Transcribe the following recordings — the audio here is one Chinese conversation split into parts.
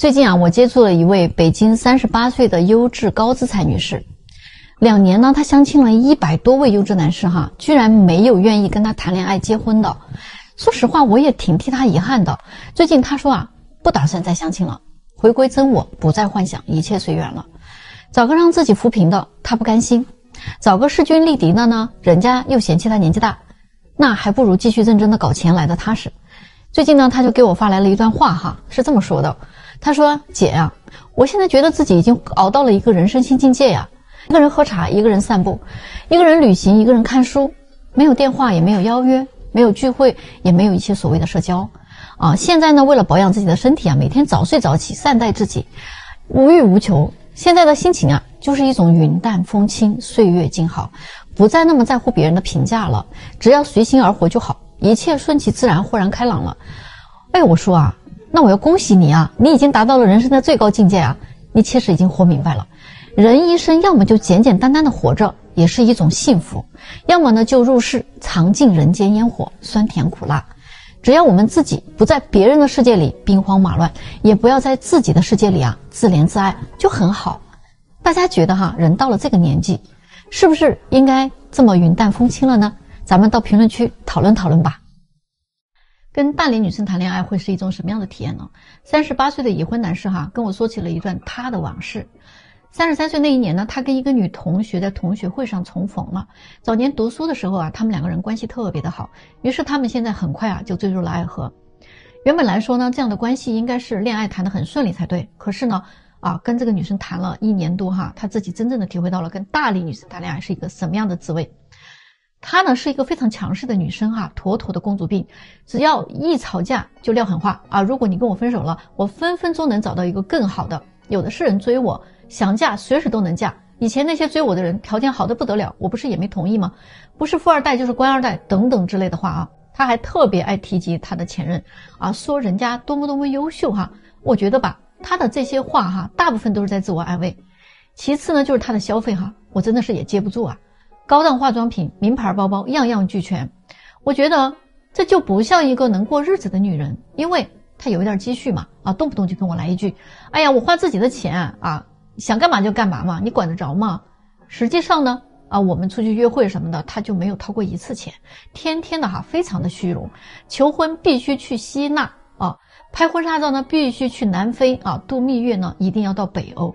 最近啊，我接触了一位北京38岁的优质高资产女士，2年呢，她相亲了100多位优质男士哈，居然没有愿意跟她谈恋爱结婚的。说实话，我也挺替她遗憾的。最近她说啊，不打算再相亲了，回归真我，不再幻想，一切随缘了。找个让自己扶贫的，她不甘心；找个势均力敌的呢，人家又嫌弃她年纪大，那还不如继续认真的搞钱来的踏实。最近呢，她就给我发来了一段话哈，是这么说的。她说：“姐呀，我现在觉得自己已经熬到了一个人生新境界呀。一个人喝茶，一个人散步，一个人旅行，一个人看书，没有电话，也没有邀约，没有聚会，也没有一些所谓的社交。现在呢，为了保养自己的身体啊，每天早睡早起，善待自己，无欲无求。现在的心情啊，就是一种云淡风轻，岁月静好，不再那么在乎别人的评价了，只要随心而活就好，一切顺其自然，豁然开朗了。”哎，我说啊，那我要恭喜你啊，你已经达到了人生的最高境界啊，你其实已经活明白了。人一生要么就简简单单的活着，也是一种幸福，要么呢就入世，尝尽人间烟火，酸甜苦辣。只要我们自己不在别人的世界里兵荒马乱，也不要在自己的世界里啊自怜自爱，就很好。大家觉得哈，人到了这个年纪，是不是应该这么云淡风轻了呢？咱们到评论区讨论讨论吧。跟大龄女生谈恋爱会是一种什么样的体验呢？38岁的已婚男士哈跟我说起了一段他的往事。33岁那一年呢，他跟一个女同学在同学会上重逢了。早年读书的时候啊，他们2个人关系特别的好，于是他们现在很快啊就坠入了爱河。原本来说呢，这样的关系应该是恋爱谈得很顺利才对，可是呢跟这个女生谈了1年多哈，他自己真正的体会到了跟大龄女生谈恋爱是一个什么样的滋味。她呢是一个非常强势的女生哈，妥妥的公主病，只要一吵架就撂狠话啊！如果你跟我分手了，我分分钟能找到一个更好的，有的是人追我，想嫁随时都能嫁。以前那些追我的人条件好得不得了，我不是也没同意吗？不是富二代就是官二代等等之类的话啊。她还特别爱提及她的前任啊，说人家多么多么优秀哈。我觉得吧，她的这些话哈，大部分都是在自我安慰。其次呢，就是她的消费哈，我真的是也接不住啊。高档化妆品、名牌包包，样样俱全。我觉得这就不像一个能过日子的女人，因为她有一点积蓄嘛，动不动就跟我来一句：“哎呀，我花自己的钱啊，想干嘛就干嘛嘛，你管得着吗？”实际上呢，我们出去约会什么的，她就没有掏过1次钱，天天的非常的虚荣。求婚必须去希腊拍婚纱照呢必须去南非度蜜月呢一定要到北欧。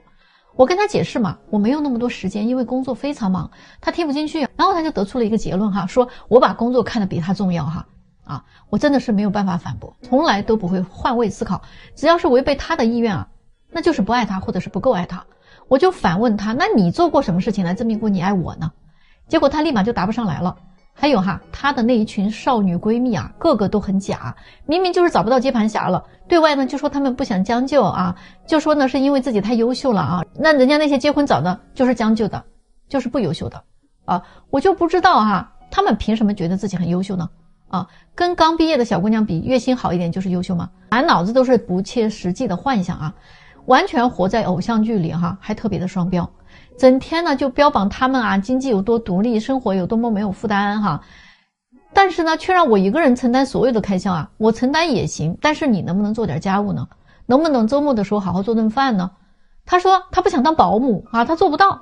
我跟他解释嘛，我没有那么多时间，因为工作非常忙，他听不进去。然后他就得出了一个结论哈，说我把工作看得比他重要哈。我真的是没有办法反驳，从来都不会换位思考，只要是违背他的意愿那就是不爱他或者是不够爱他。我就反问他，那你做过什么事情来证明过你爱我呢？结果他立马就答不上来了。还有他的那一群少女闺蜜个个都很假，明明就是找不到接盘侠了，对外呢就说他们不想将就就说呢是因为自己太优秀了那人家那些结婚早的就是将就的，就是不优秀的我就不知道他们凭什么觉得自己很优秀呢跟刚毕业的小姑娘比，月薪好一点就是优秀吗？满脑子都是不切实际的幻想完全活在偶像剧里还特别的双标。整天呢就标榜他们经济有多独立，生活有多么没有负担但是呢却让我一个人承担所有的开销我承担也行，但是你能不能做点家务呢？能不能周末的时候好好做顿饭呢？他说他不想当保姆他做不到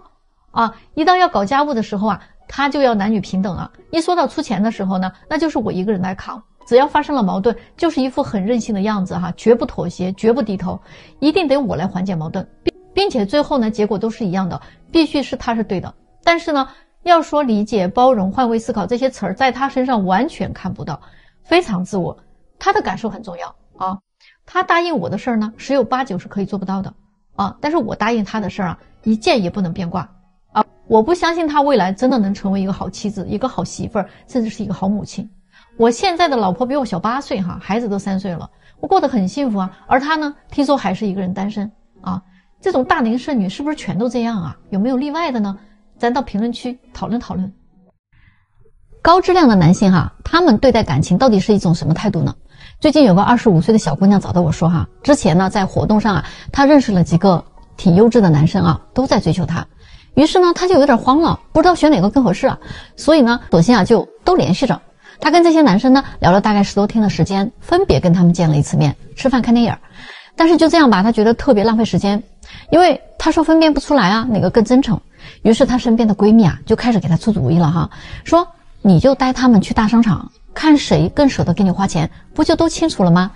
一到要搞家务的时候他就要男女平等一说到出钱的时候呢，那就是我一个人来扛。只要发生了矛盾，就是一副很任性的样子绝不妥协，绝不低头，一定得我来缓解矛盾，并且最后呢结果都是一样的，必须是他是对的。但是呢要说理解、包容、换位思考这些词儿在他身上完全看不到，非常自我。他的感受很重要他答应我的事儿呢十有八九是可以做不到的但是我答应他的事儿一件也不能变卦我不相信他未来真的能成为一个好妻子、一个好媳妇儿，甚至是一个好母亲。我现在的老婆比我小8岁孩子都3岁了，我过得很幸福而他呢听说还是一个人单身这种大龄剩女是不是全都这样有没有例外的呢？咱到评论区讨论讨论。高质量的男性他们对待感情到底是一种什么态度呢？最近有个25岁的小姑娘找到我说之前呢在活动上她认识了几个挺优质的男生都在追求她，于是呢她就有点慌了，不知道选哪个更合适所以呢索性就都联系着。她跟这些男生呢聊了大概10多天的时间，分别跟他们见了1次面，吃饭看电影。但是就这样吧，他觉得特别浪费时间，因为他说分辨不出来啊，哪个更真诚。于是他身边的闺蜜啊，就开始给他出主意了哈，说你就带他们去大商场，看谁更舍得给你花钱，不就都清楚了吗？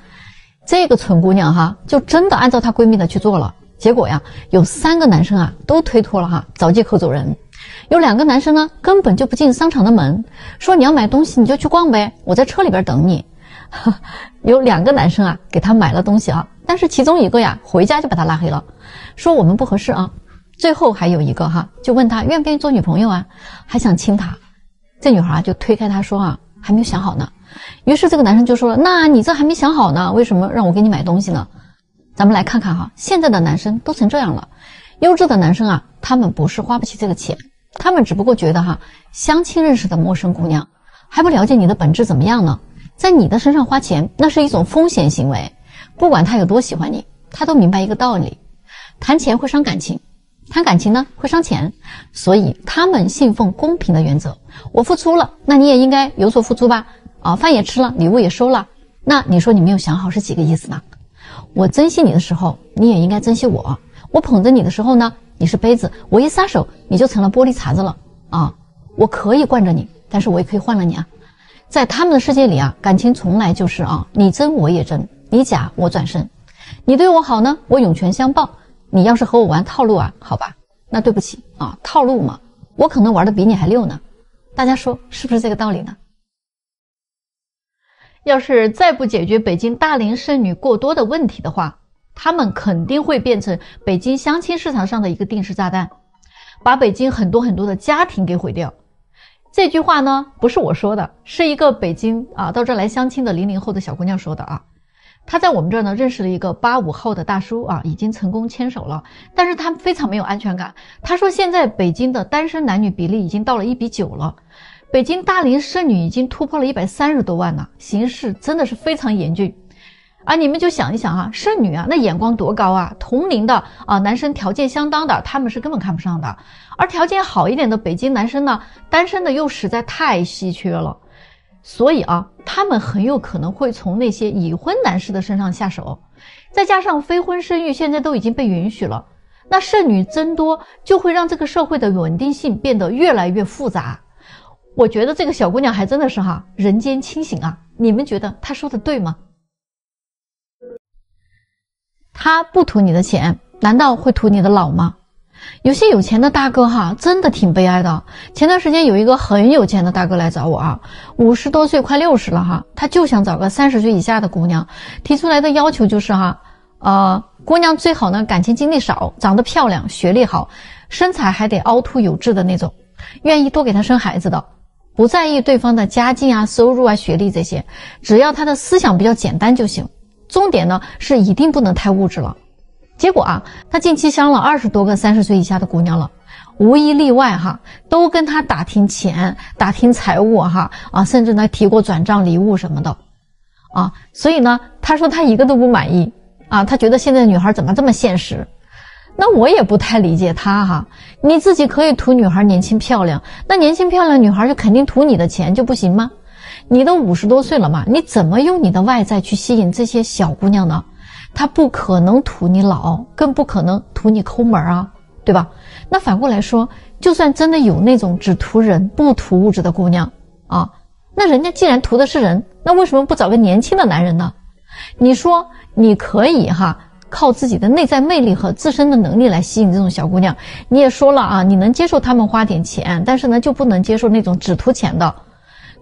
这个蠢姑娘哈，就真的按照她闺蜜的去做了。结果呀，有3个男生啊都推脱了哈，找借口走人。有2个男生呢，根本就不进商场的门，说你要买东西你就去逛呗，我在车里边等你。有2个男生啊，给他买了东西啊，但是其中一个呀，回家就把他拉黑了，说我们不合适啊。最后还有一个哈，就问他愿不愿意做女朋友啊，还想亲他。这女孩就推开他说啊，还没有想好呢。于是这个男生就说了，那你这还没想好呢，为什么让我给你买东西呢？咱们来看看哈，现在的男生都成这样了。优质的男生啊，他们不是花不起这个钱，他们只不过觉得哈，相亲认识的陌生姑娘还不了解你的本质怎么样呢，在你的身上花钱那是一种风险行为。不管他有多喜欢你，他都明白一个道理，谈钱会伤感情，谈感情呢会伤钱，所以他们信奉公平的原则，我付出了，那你也应该有所付出吧。饭也吃了，礼物也收了，那你说你没有想好是几个意思呢？我珍惜你的时候，你也应该珍惜我。我捧着你的时候呢，你是杯子，我一撒手你就成了玻璃碴子了啊！我可以惯着你，但是我也可以换了你啊。在他们的世界里啊，感情从来就是你争我也争，你假我转身，你对我好呢，我涌泉相报。你要是和我玩套路啊，好吧，那对不起啊，套路嘛，我可能玩的比你还溜呢。大家说是不是这个道理呢？要是再不解决北京大龄剩女过多的问题的话，他们肯定会变成北京相亲市场上的一个定时炸弹，把北京很多的家庭给毁掉。这句话呢，不是我说的，是一个北京到这儿来相亲的00后的小姑娘说的啊。她在我们这儿呢认识了一个85后的大叔已经成功牵手了，但是他非常没有安全感。他说现在北京的单身男女比例已经到了1比9了。北京大龄剩女已经突破了130多万了，形势真的是非常严峻。你们就想一想剩女那眼光多高啊！同龄的男生条件相当的，他们是根本看不上的。而条件好一点的北京男生呢，单身的又实在太稀缺了，所以他们很有可能会从那些已婚男士的身上下手。再加上非婚生育现在都已经被允许了，那剩女增多就会让这个社会的稳定性变得越来越复杂。我觉得这个小姑娘还真的是人间清醒啊！你们觉得她说的对吗？她不图你的钱，难道会图你的老吗？有些有钱的大哥真的挺悲哀的。前段时间有一个很有钱的大哥来找我50多岁快60了他就想找个30岁以下的姑娘，提出来的要求就是姑娘最好呢感情经历少，长得漂亮，学历好，身材还得凹凸有致的那种，愿意多给她生孩子的，不在意对方的家境收入学历这些，只要他的思想比较简单就行。重点呢是一定不能太物质了。结果他近期相了20多个30岁以下的姑娘了，无一例外都跟他打听钱，打听财务甚至呢提过转账礼物什么的所以呢他说他一个都不满意他觉得现在的女孩怎么这么现实。那我也不太理解他你自己可以图女孩年轻漂亮，那年轻漂亮女孩就肯定图你的钱就不行吗？你都50多岁了嘛，你怎么用你的外在去吸引这些小姑娘呢？她不可能图你老，更不可能图你抠门对吧？那反过来说，就算真的有那种只图人不图物质的姑娘那人家既然图的是人，那为什么不找个年轻的男人呢？你说你可以靠自己的内在魅力和自身的能力来吸引这种小姑娘，你也说了你能接受他们花点钱，但是呢就不能接受那种只图钱的。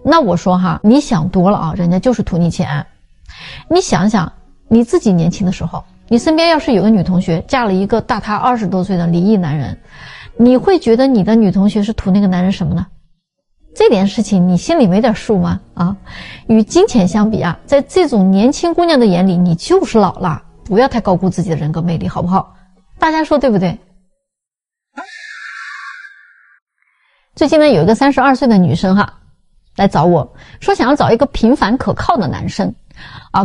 那我说你想多了人家就是图你钱。你想想你自己年轻的时候，你身边要是有个女同学嫁了一个大她20多岁的离异男人，你会觉得你的女同学是图那个男人什么呢？这点事情你心里没点数吗？与金钱相比在这种年轻姑娘的眼里，你就是老了。不要太高估自己的人格魅力，好不好？大家说对不对？最近呢，有一个32岁的女生来找我说想要找一个平凡可靠的男生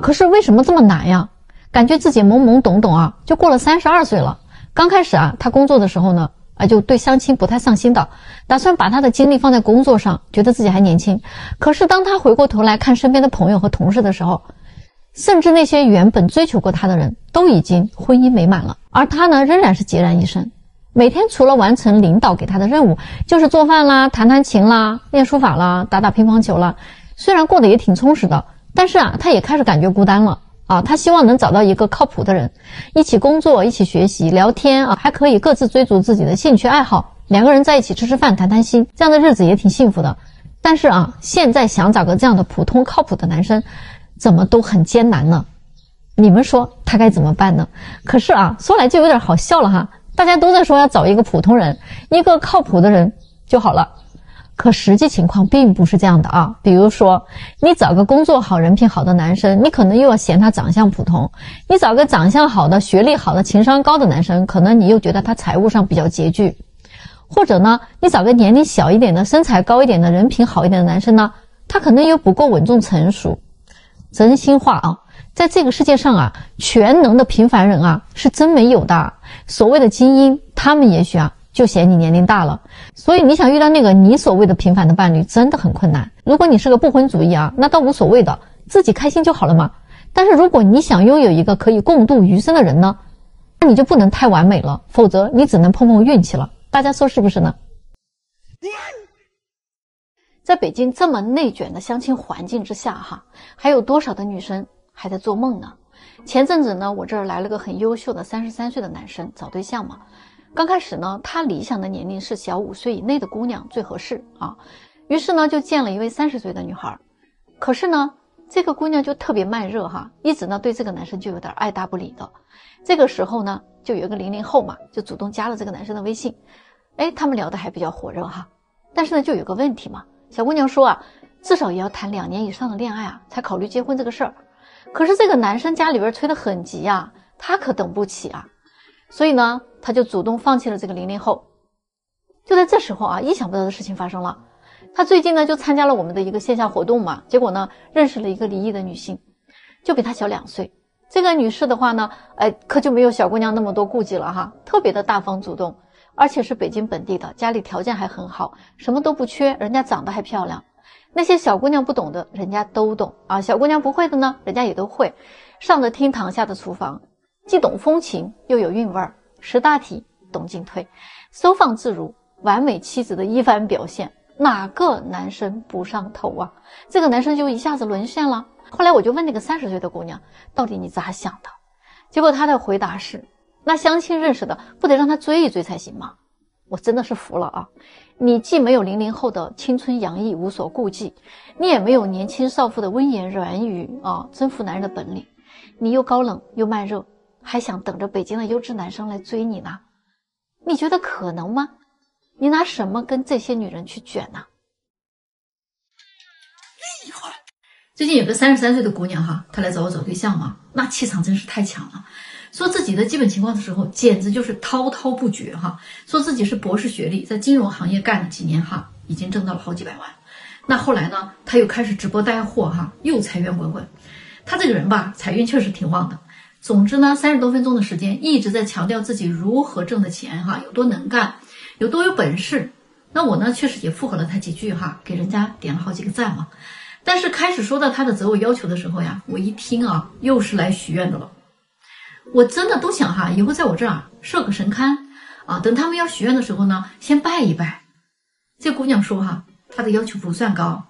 可是为什么这么难呀？感觉自己懵懵懂懂就过了32岁了。刚开始她工作的时候呢就对相亲不太上心的，打算把她的精力放在工作上，觉得自己还年轻。可是当她回过头来看身边的朋友和同事的时候，甚至那些原本追求过他的人都已经婚姻美满了，而他呢仍然是孑然一身。每天除了完成领导给他的任务，就是做饭啦、弹弹琴啦、练书法啦、打打乒乓球啦。虽然过得也挺充实的，但是他也开始感觉孤单了他希望能找到一个靠谱的人，一起工作，一起学习，聊天还可以各自追逐自己的兴趣爱好，两个人在一起吃吃饭、谈谈心，这样的日子也挺幸福的。但是现在想找个这样的普通靠谱的男生，怎么都很艰难呢？你们说他该怎么办呢？可是说来就有点好笑了哈，大家都在说要找一个普通人，一个靠谱的人就好了。可实际情况并不是这样的比如说你找个工作好、人品好的男生，你可能又要嫌他长相普通；你找个长相好的、学历好的、情商高的男生，可能你又觉得他财务上比较拮据。或者呢，你找个年龄小一点的、身材高一点的、人品好一点的男生呢，他可能又不够稳重成熟。真心话在这个世界上全能的平凡人是真没有的。所谓的精英，他们也许就嫌你年龄大了。所以你想遇到那个你所谓的平凡的伴侣真的很困难。如果你是个不婚主义那倒无所谓的，自己开心就好了嘛。但是如果你想拥有一个可以共度余生的人呢，那你就不能太完美了，否则你只能碰碰运气了。大家说是不是呢？在北京这么内卷的相亲环境之下还有多少的女生还在做梦呢？前阵子呢，我这儿来了个很优秀的33岁的男生找对象嘛。刚开始呢，他理想的年龄是小5岁以内的姑娘最合适于是呢就见了一位30岁的女孩。可是呢，这个姑娘就特别慢热一直呢对这个男生就有点爱答不理的。这个时候呢，就有一个00后嘛，就主动加了这个男生的微信。他们聊得还比较火热但是呢，就有个问题嘛，小姑娘说至少也要谈2年以上的恋爱才考虑结婚这个事儿。可是这个男生家里边催得很急他可等不起所以呢，他就主动放弃了这个00后。就在这时候意想不到的事情发生了。他最近呢就参加了我们的一个线下活动嘛，结果呢认识了一个离异的女性，就比他小2岁。这个女士的话呢，可就没有小姑娘那么多顾忌了特别的大方主动，而且是北京本地的，家里条件还很好，什么都不缺，人家长得还漂亮。那些小姑娘不懂的，人家都懂小姑娘不会的呢，人家也都会。上得厅堂下的厨房，既懂风情又有韵味儿，识大体懂进退，收放自如，完美妻子的一番表现，哪个男生不上头这个男生就一下子沦陷了。后来我就问那个30岁的姑娘，到底你咋想的？结果她的回答是，那相亲认识的不得让他追一追才行吗？我真的是服了你既没有00后的青春洋溢无所顾忌，你也没有年轻少妇的温言软语征服男人的本领，你又高冷又慢热，还想等着北京的优质男生来追你呢？你觉得可能吗？你拿什么跟这些女人去卷呢？厉害！最近有个33岁的姑娘她来找我找对象嘛，那气场真是太强了。说自己的基本情况的时候，简直就是滔滔不绝说自己是博士学历，在金融行业干了几年已经挣到了好几百万。那后来呢，他又开始直播带货又财源滚滚。他这个人吧，财运确实挺旺的。总之呢，30多分钟的时间一直在强调自己如何挣的钱有多能干，有多有本事。那我呢，确实也附和了他几句给人家点了好几个赞嘛。但是开始说到他的择偶要求的时候呀，我一听又是来许愿的了。我真的都想以后在我这儿设个神龛等他们要许愿的时候呢，先拜一拜。这姑娘说她的要求不算高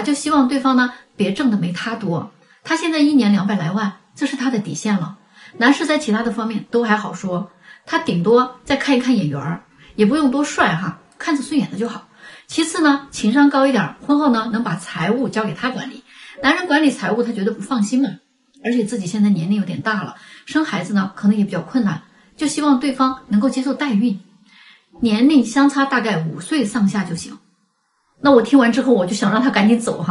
就希望对方呢别挣的没她多。她现在1年200来万，这是她的底线了。男士在其他的方面都还好说，她顶多再看一看眼缘，也不用多帅看着顺眼的就好。其次呢，情商高一点，婚后呢能把财务交给他管理。男人管理财务他觉得不放心嘛，而且自己现在年龄有点大了，生孩子呢可能也比较困难，就希望对方能够接受代孕，年龄相差大概5岁上下就行。那我听完之后，我就想让他赶紧走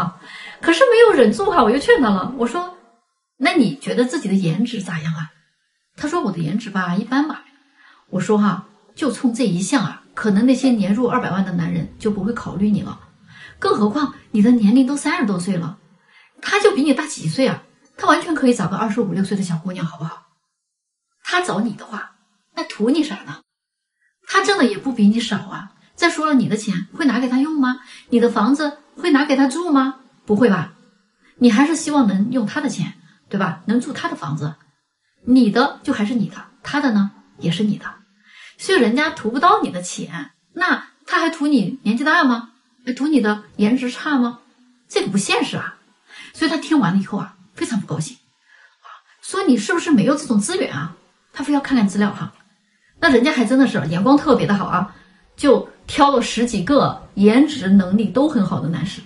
可是没有忍住我又劝他了。我说，那你觉得自己的颜值咋样他说我的颜值吧一般吧。我说就冲这一项可能那些年入200万的男人就不会考虑你了，更何况你的年龄都30多岁了，他就比你大几岁他完全可以找个25、26岁的小姑娘，好不好？他找你的话，那图你啥呢？他挣的也不比你少再说了，你的钱会拿给他用吗？你的房子会拿给他住吗？不会吧？你还是希望能用他的钱对吧？能住他的房子，你的就还是你的，他的呢也是你的，所以人家图不到你的钱，那他还图你年纪大吗？还图你的颜值差吗？这个不现实啊。所以他听完了以后啊，非常不高兴啊，说你是不是没有这种资源啊？他非要看看资料哈。那人家还真的是眼光特别的好啊，就挑了10几个颜值能力都很好的男士。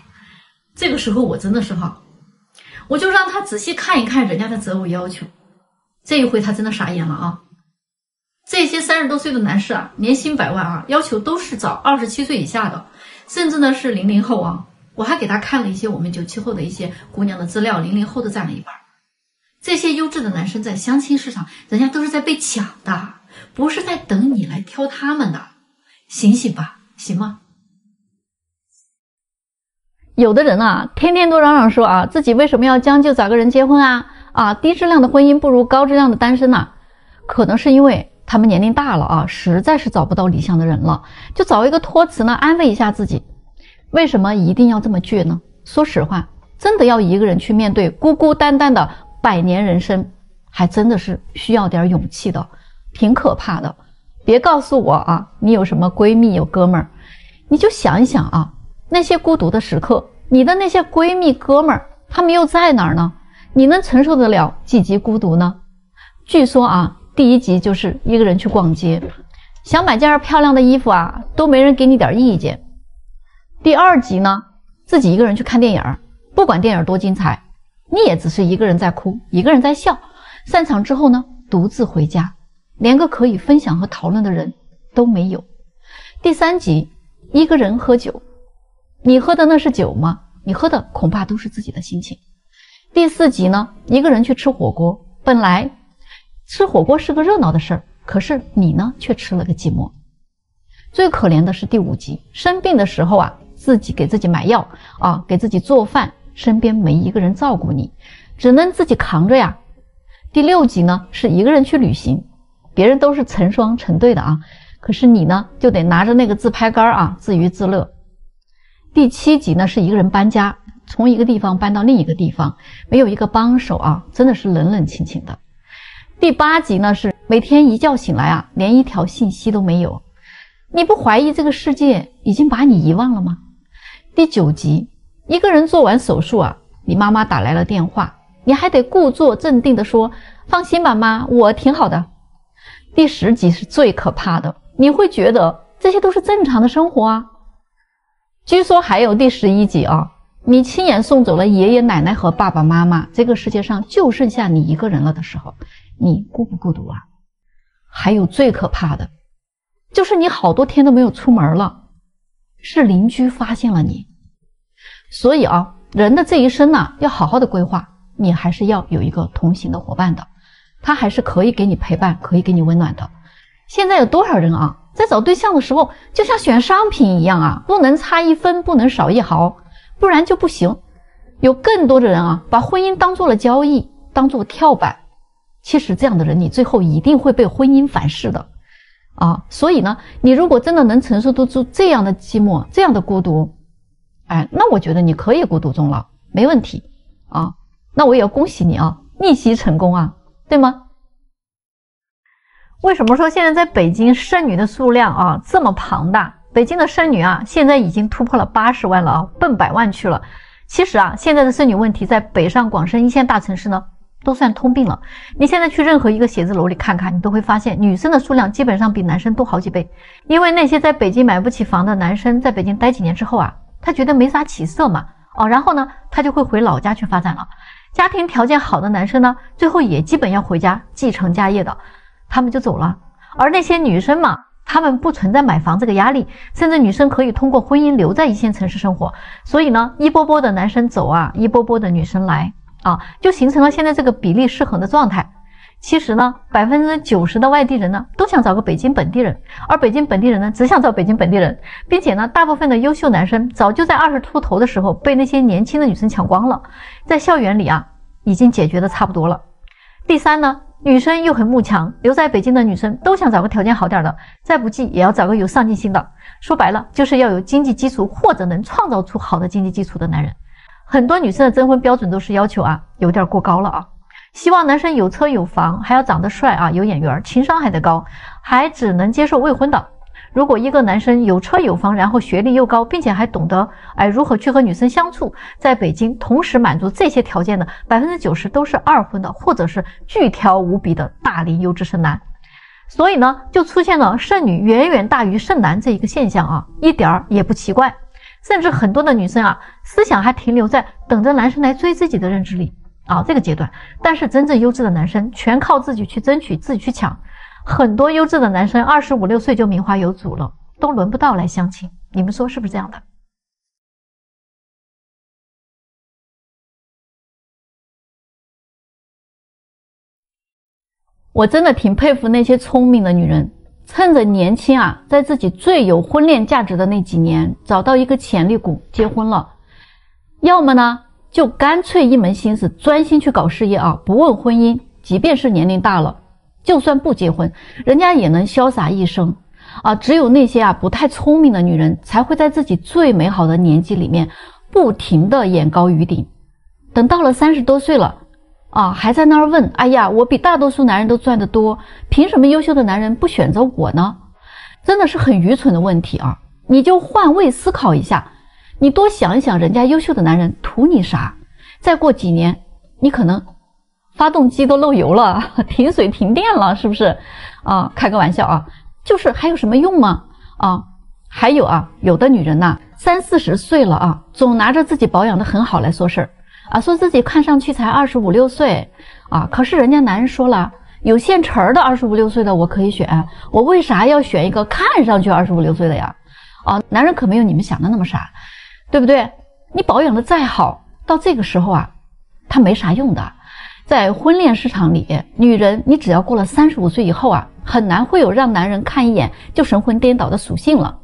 这个时候我真的是哈，我就让他仔细看一看人家的择偶要求。这一回他真的傻眼了啊！这些30多岁的男士啊，年薪100万啊，要求都是找27岁以下的，甚至呢是00后啊。我还给他看了一些我们97后的一些姑娘的资料，00后的占了一半。这些优质的男生在相亲市场，人家都是在被抢的，不是在等你来挑他们的。醒醒吧，行吗？有的人啊，天天都嚷嚷说啊，自己为什么要将就找个人结婚啊，低质量的婚姻不如高质量的单身啊。可能是因为他们年龄大了啊，实在是找不到理想的人了，就找一个托词呢，安慰一下自己。为什么一定要这么倔呢？说实话，真的要一个人去面对孤孤单单的100年人生，还真的是需要点勇气的，挺可怕的。别告诉我啊，你有什么闺蜜有哥们儿，你就想一想啊，那些孤独的时刻，你的那些闺蜜哥们儿，他们又在哪儿呢？你能承受得了几级孤独呢？据说啊，第1集就是一个人去逛街，想买件漂亮的衣服啊，都没人给你点意见。第2集呢，自己一个人去看电影，不管电影多精彩，你也只是一个人在哭，一个人在笑。散场之后呢，独自回家，连个可以分享和讨论的人都没有。第3集，一个人喝酒，你喝的那是酒吗？你喝的恐怕都是自己的心情。第4集呢，一个人去吃火锅，本来吃火锅是个热闹的事儿，可是你呢却吃了个寂寞。最可怜的是第5集，生病的时候啊，自己给自己买药啊，给自己做饭，身边没一个人照顾你，只能自己扛着呀。第6集呢，是一个人去旅行，别人都是成双成对的啊，可是你呢就得拿着那个自拍杆啊，自娱自乐。第7集呢，是一个人搬家，从一个地方搬到另一个地方，没有一个帮手啊，真的是冷冷清清的。第8集呢，是每天一觉醒来啊，连一条信息都没有。你不怀疑这个世界已经把你遗忘了吗？第9集，一个人做完手术啊，你妈妈打来了电话，你还得故作镇定地说，放心吧妈，我挺好的。第10集是最可怕的，你会觉得这些都是正常的生活啊。据说还有第11集啊，你亲眼送走了爷爷奶奶和爸爸妈妈，这个世界上就剩下你一个人了的时候，你孤不孤独啊？还有最可怕的，就是你好多天都没有出门了，是邻居发现了你。所以啊，人的这一生呢，要好好的规划，你还是要有一个同行的伙伴的，他还是可以给你陪伴，可以给你温暖的。现在有多少人啊，在找对象的时候就像选商品一样啊，不能差1分，不能少1毫，不然就不行。有更多的人啊，把婚姻当做了交易，当做跳板。其实这样的人，你最后一定会被婚姻反噬的啊。所以呢，你如果真的能承受得住这样的寂寞，这样的孤独，哎，那我觉得你可以孤独终老，没问题啊。那我也要恭喜你啊，逆袭成功啊，对吗？为什么说现在在北京剩女的数量啊这么庞大？北京的剩女啊，现在已经突破了80万了啊，奔100万去了。其实啊，现在的剩女问题在北上广深1线大城市呢，都算通病了。你现在去任何一个写字楼里看看，你都会发现女生的数量基本上比男生多好几倍。因为那些在北京买不起房的男生，在北京待几年之后啊，他觉得没啥起色嘛，然后呢，他就会回老家去发展了。家庭条件好的男生呢，最后也基本要回家继承家业的，他们就走了。而那些女生嘛，她们不存在买房这个压力，甚至女生可以通过婚姻留在1线城市生活。所以呢，一波波的男生走啊，一波波的女生来啊，就形成了现在这个比例失衡的状态。其实呢，90%的外地人呢都想找个北京本地人，而北京本地人呢只想找北京本地人，并且呢，大部分的优秀男生早就在20出头的时候被那些年轻的女生抢光了，在校园里啊已经解决的差不多了。第3呢，女生又很慕强，留在北京的女生都想找个条件好点的，再不济也要找个有上进心的。说白了，就是要有经济基础或者能创造出好的经济基础的男人。很多女生的征婚标准都是要求啊有点过高了啊。希望男生有车有房，还要长得帅啊，有眼缘，情商还得高，还只能接受未婚的。如果一个男生有车有房，然后学历又高，并且还懂得如何去和女生相处，在北京同时满足这些条件的 90% 都是二婚的，或者是巨挑无比的大龄优质剩男。所以呢，就出现了剩女远远大于剩男这一个现象啊，一点儿也不奇怪。甚至很多的女生啊，思想还停留在等着男生来追自己的认知里啊这个阶段，但是真正优质的男生全靠自己去争取，自己去抢。很多优质的男生25、6岁就名花有主了，都轮不到来相亲，你们说是不是这样的？我真的挺佩服那些聪明的女人，趁着年轻啊，在自己最有婚恋价值的那几年，找到一个潜力股结婚了。要么呢，就干脆一门心思专心去搞事业啊，不问婚姻，即便是年龄大了，就算不结婚，人家也能潇洒一生啊。只有那些不太聪明的女人，才会在自己最美好的年纪里面，不停的眼高于顶。等到了30多岁了啊，还在那儿问，哎呀，我比大多数男人都赚得多，凭什么优秀的男人不选择我呢？真的是很愚蠢的问题啊！你就换位思考一下，你多想一想，人家优秀的男人图你啥？再过几年，你可能发动机都漏油了，停水停电了，是不是？啊，开个玩笑啊，就是还有什么用吗？啊，还有有的女人呐，30、40岁了啊，总拿着自己保养得很好来说事儿。说自己看上去才25、6岁啊，可是人家男人说了，有现成的25、6岁的我可以选，我为啥要选一个看上去25、6岁的呀？男人可没有你们想的那么傻，对不对？你保养的再好，到这个时候他没啥用的。在婚恋市场里，女人你只要过了35岁以后很难会有让男人看一眼就神魂颠倒的属性了。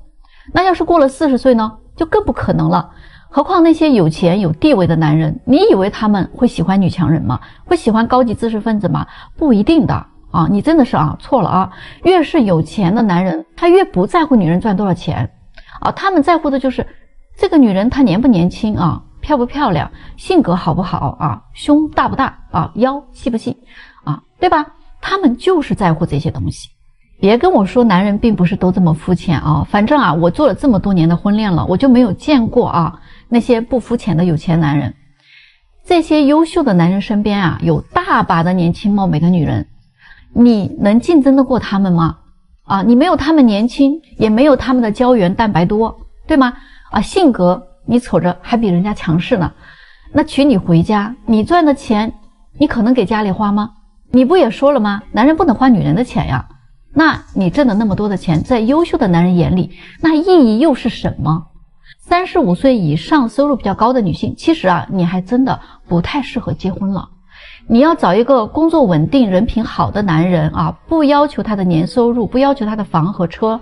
那要是过了40岁呢，就更不可能了。何况那些有钱有地位的男人，你以为他们会喜欢女强人吗？会喜欢高级知识分子吗？不一定的你真的是错了越是有钱的男人，他越不在乎女人赚多少钱他们在乎的就是这个女人她年不年轻漂不漂亮，性格好不好胸大不大腰细不细对吧？他们就是在乎这些东西。别跟我说男人并不是都这么肤浅反正我做了这么多年的婚恋了，我就没有见过那些不肤浅的有钱男人。这些优秀的男人身边有大把的年轻貌美的女人，你能竞争得过他们吗？你没有他们年轻，也没有他们的胶原蛋白多，对吗？性格你瞅着还比人家强势呢。那娶你回家，你赚的钱你可能给家里花吗？你不也说了吗？男人不能花女人的钱呀。那你挣的那么多的钱，在优秀的男人眼里，那意义又是什么？35岁以上收入比较高的女性，其实你还真的不太适合结婚了。你要找一个工作稳定、人品好的男人不要求他的年收入，不要求他的房和车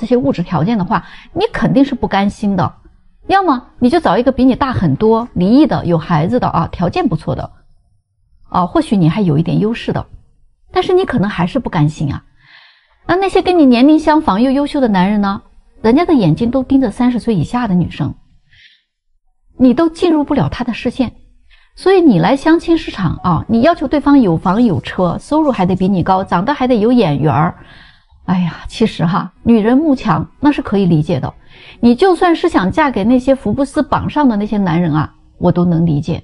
这些物质条件的话，你肯定是不甘心的。要么你就找一个比你大很多、离异的、有孩子的条件不错的或许你还有一点优势的，但是你可能还是不甘心那些跟你年龄相仿又优秀的男人呢？人家的眼睛都盯着30岁以下的女生，你都进入不了他的视线。所以你来相亲市场你要求对方有房有车，收入还得比你高，长得还得有眼缘哎呀，其实女人慕强那是可以理解的。你就算是想嫁给那些福布斯榜上的那些男人我都能理解。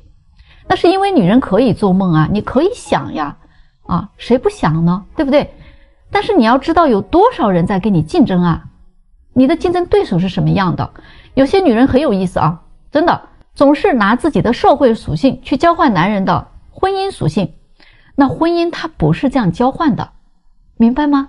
那是因为女人可以做梦你可以想呀谁不想呢？对不对？但是你要知道有多少人在跟你竞争你的竞争对手是什么样的？有些女人很有意思真的总是拿自己的社会属性去交换男人的婚姻属性。那婚姻它不是这样交换的，明白吗？